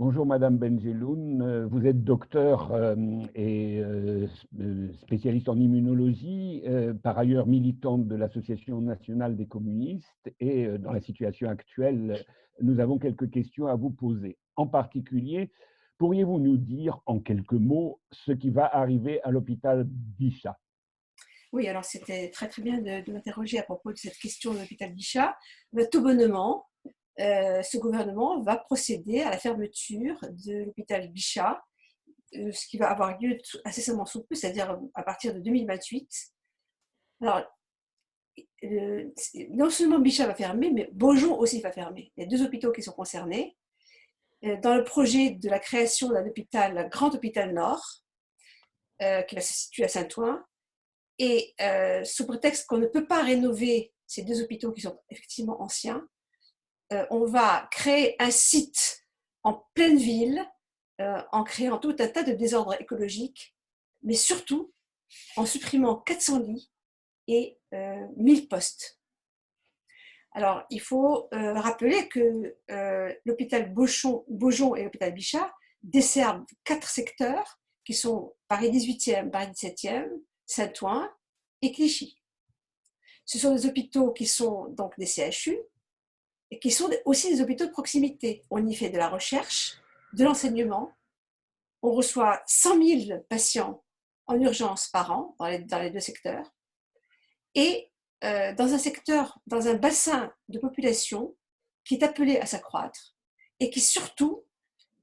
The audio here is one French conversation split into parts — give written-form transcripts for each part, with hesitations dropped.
Bonjour Madame Benjeloun, vous êtes docteur et spécialiste en immunologie, par ailleurs militante de l'Association nationale des communistes et dans la situation actuelle, nous avons quelques questions à vous poser. En particulier, pourriez-vous nous dire en quelques mots ce qui va arriver à l'hôpital Bichat? Oui, alors c'était très très bien de m'interroger à propos de cette question de l'hôpital Bichat. Tout bonnement, ce gouvernement va procéder à la fermeture de l'hôpital Bichat, ce qui va avoir lieu incessamment sous peu, c'est-à-dire à partir de 2028. Alors, non seulement Bichat va fermer, mais Beaujon aussi va fermer. Il y a deux hôpitaux qui sont concernés. Dans le projet de la création d'un hôpital, un grand hôpital Nord, qui va se situer à Saint-Ouen, et sous prétexte qu'on ne peut pas rénover ces deux hôpitaux qui sont effectivement anciens, on va créer un site en pleine ville, en créant tout un tas de désordres écologiques, mais surtout en supprimant 400 lits et 1000 postes. Alors, il faut rappeler que l'hôpital Beaujon et l'hôpital Bichat desservent 4 secteurs qui sont Paris 18e, Paris 17e, Saint-Ouen et Clichy. Ce sont des hôpitaux qui sont donc des CHU et qui sont aussi des hôpitaux de proximité. On y fait de la recherche, de l'enseignement. On reçoit 100 000 patients en urgence par an dans les deux secteurs. Et dans un secteur, dans un bassin de population qui est appelé à s'accroître et qui surtout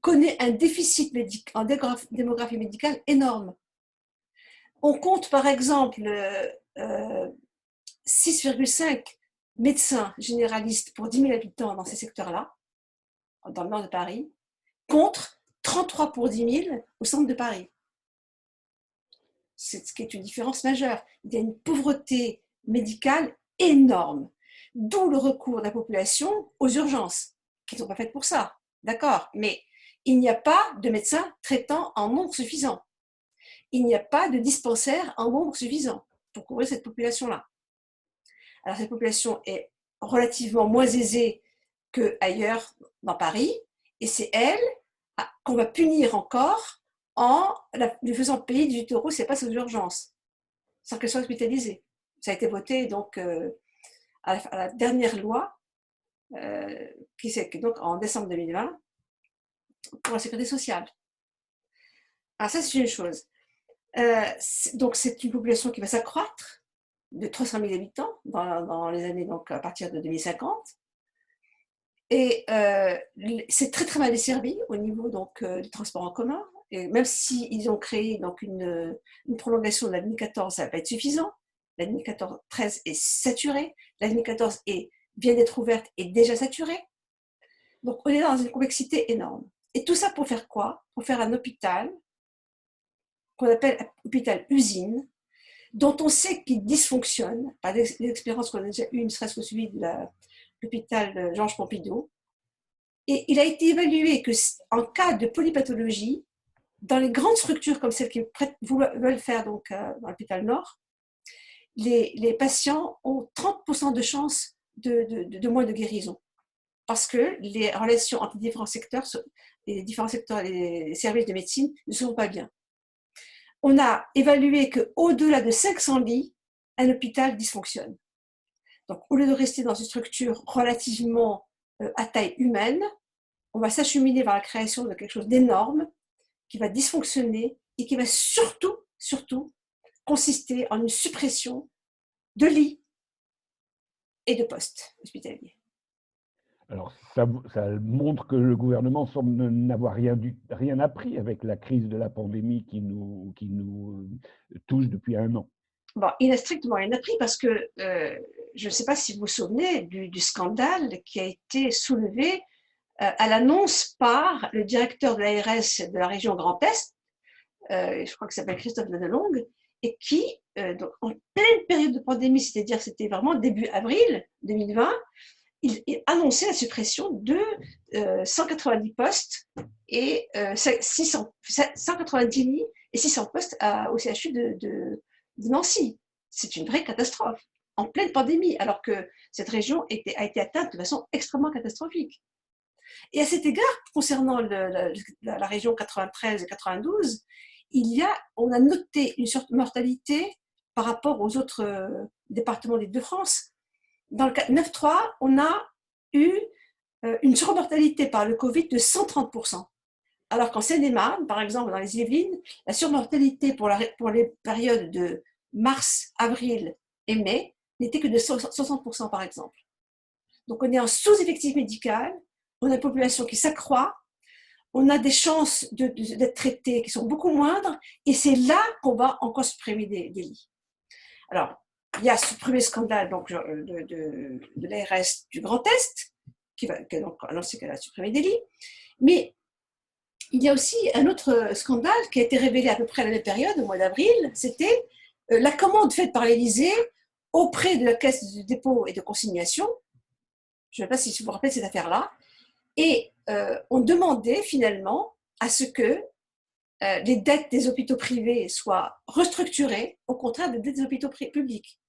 connaît un déficit en démographie médicale énorme. On compte par exemple 6,5 médecins généralistes pour 10 000 habitants dans ces secteurs-là, dans le nord de Paris, contre 33 pour 10 000 au centre de Paris. C'est ce qui est une différence majeure. Il y a une pauvreté médicale énorme, d'où le recours de la population aux urgences, qui ne sont pas faites pour ça, d'accord, mais il n'y a pas de médecins traitant en nombre suffisant. Il n'y a pas de dispensaires en nombre suffisant pour couvrir cette population-là. Alors, cette population est relativement moins aisée qu'ailleurs dans Paris, et c'est elle qu'on va punir encore en lui faisant payer 18 € si elle passe aux urgences, sans qu'elle soit hospitalisée. Ça a été voté donc à la dernière loi, qui est donc en décembre 2020, pour la sécurité sociale. Alors ça, c'est une chose. Donc c'est une population qui va s'accroître de 300 000 habitants dans les années, donc à partir de 2050. Et c'est très très mal desservi au niveau donc du transport en commun. Et même s'ils ont créé donc une prolongation de la ligne 14, ça ne va pas être suffisant. La ligne 13 est saturée. La ligne 14 vient d'être ouverte et déjà saturée. Donc on est dans une complexité énorme. Et tout ça pour faire quoi? Pour faire un hôpital qu'on appelle hôpital usine, dont on sait qu'il dysfonctionne, par les expériences qu'on a déjà eues, ne serait-ce que celui de l'hôpital Georges Pompidou. Et il a été évalué qu'en cas de polypathologie, dans les grandes structures comme celles qui veulent faire donc, dans l'hôpital Nord, les patients ont 30% de chances de moins de guérison. Parce que les relations entre les différents secteurs, les services de médecine ne sont pas bien. On a évalué qu'au-delà de 500 lits, un hôpital dysfonctionne. Donc, au lieu de rester dans une structure relativement à taille humaine, on va s'acheminer vers la création de quelque chose d'énorme qui va dysfonctionner et qui va surtout consister en une suppression de lits et de postes hospitaliers. Alors, ça montre que le gouvernement semble n'avoir rien appris avec la crise de la pandémie qui nous touche depuis un an. Bon, il n'a strictement rien appris parce que je ne sais pas si vous vous souvenez du scandale qui a été soulevé à l'annonce par le directeur de l'ARS de la région Grand Est, je crois qu'il s'appelle Christophe Nandelong, et qui, donc, en pleine période de pandémie, c'est-à-dire c'était vraiment début avril 2020, il annonçait la suppression de 190 postes et 190 lits et 600 postes au CHU de Nancy. C'est une vraie catastrophe, en pleine pandémie, alors que cette région a été atteinte de façon extrêmement catastrophique. Et à cet égard, concernant la région 93 et 92, on a noté une surmortalité par rapport aux autres départements d'Île-de-France. Dans le 9-3, on a eu une surmortalité par le Covid de 130%. Alors qu'en Seine-et-Marne, par exemple, dans les Yvelines, la surmortalité pour les périodes de mars, avril et mai n'était que de 60% par exemple. Donc on est en sous-effectif médical, on a une population qui s'accroît, on a des chances d'être traités qui sont beaucoup moindres, et c'est là qu'on va encore supprimer des lits. Alors, il y a ce premier scandale donc, de l'ARS du Grand Est, qui a donc annoncé qu'elle a supprimé des lits, mais il y a aussi un autre scandale qui a été révélé à peu près à la même période, au mois d'avril, c'était la commande faite par l'Élysée auprès de la Caisse de dépôt et de consignation. Je ne sais pas si vous vous rappelez de cette affaire-là. Et on demandait finalement à ce que les dettes des hôpitaux privés soient restructurées, au contraire des dettes des hôpitaux publics.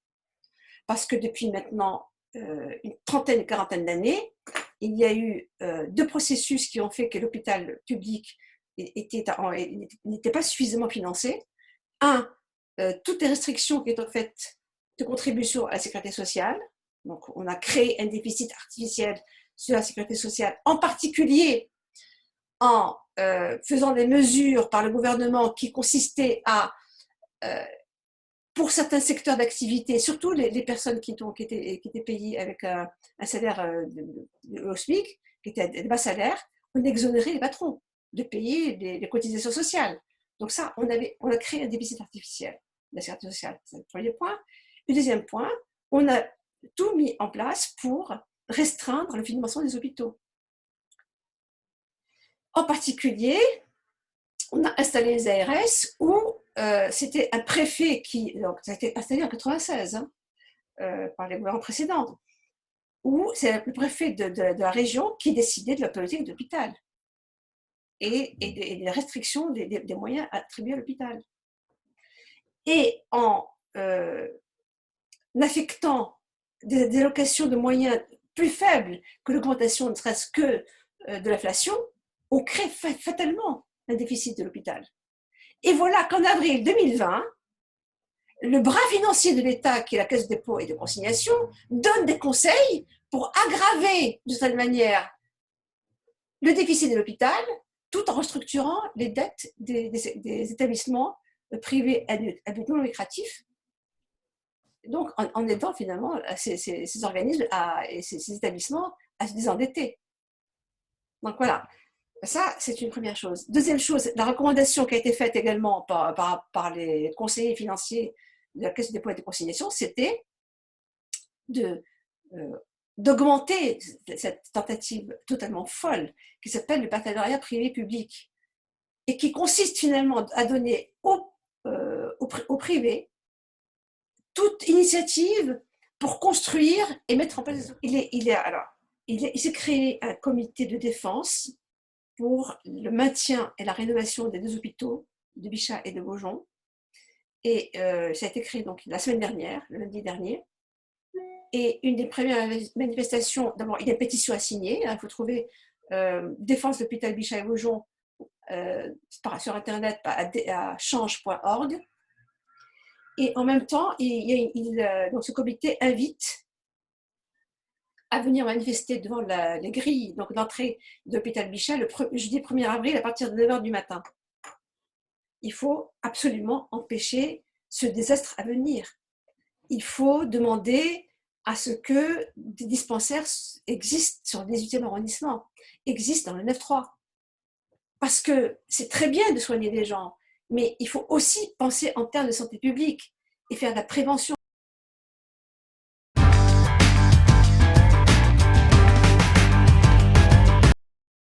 Parce que depuis maintenant une trentaine, une quarantaine d'années, il y a eu deux processus qui ont fait que l'hôpital public n'était pas suffisamment financé. Un, toutes les restrictions qui étaient faites de contribution à la sécurité sociale. Donc, on a créé un déficit artificiel sur la sécurité sociale, en particulier en faisant des mesures par le gouvernement qui consistaient à, pour certains secteurs d'activité, surtout les personnes qui étaient payées avec un salaire au SMIC, qui étaient à des bas salaires, on exonérait les patrons de payer les cotisations sociales. Donc ça, on a créé un déficit artificiel de la sécurité sociale. C'est le premier point. Le deuxième point, on a tout mis en place pour restreindre le financement des hôpitaux. En particulier, on a installé les ARS où c'était un préfet donc ça a été installé en 1996 par les gouvernements précédents, où c'est le préfet de la région qui décidait de la politique de l'hôpital et des restrictions des moyens attribués à l'hôpital. Et en affectant des allocations de moyens plus faibles que l'augmentation ne serait-ce que de l'inflation, on crée fatalement un déficit de l'hôpital. Et voilà qu'en avril 2020, le bras financier de l'État, qui est la Caisse de dépôt et de consignation, donne des conseils pour aggraver, de cette manière, le déficit de l'hôpital, tout en restructurant les dettes des établissements privés à but non lucratif. Donc, en aidant finalement ces organismes et ces établissements à se désendetter. Donc voilà, ça c'est une première chose. Deuxième chose, la recommandation qui a été faite également par les conseillers financiers de la Caisse de dépôt et de consignation, c'était d'augmenter cette tentative totalement folle qui s'appelle le partenariat privé-public et qui consiste finalement à donner au privé toute initiative pour construire et mettre en place. Il s'est créé un comité de défense pour le maintien et la rénovation des deux hôpitaux de Bichat et de Beaujon. Et ça a été créé donc la semaine dernière, le lundi dernier. Et une des premières manifestations, d'abord, il y a une pétition à signer. Il faut trouver défense de l'hôpital Bichat et Beaujon sur Internet à change.org. Et en même temps, donc ce comité invite à venir manifester devant les grilles d'entrée de l'hôpital Bichat le jeudi 1er avril à partir de 9h du matin. Il faut absolument empêcher ce désastre à venir. Il faut demander à ce que des dispensaires existent sur le 18e arrondissement, existent dans le 9-3. Parce que c'est très bien de soigner des gens, mais il faut aussi penser en termes de santé publique et faire de la prévention.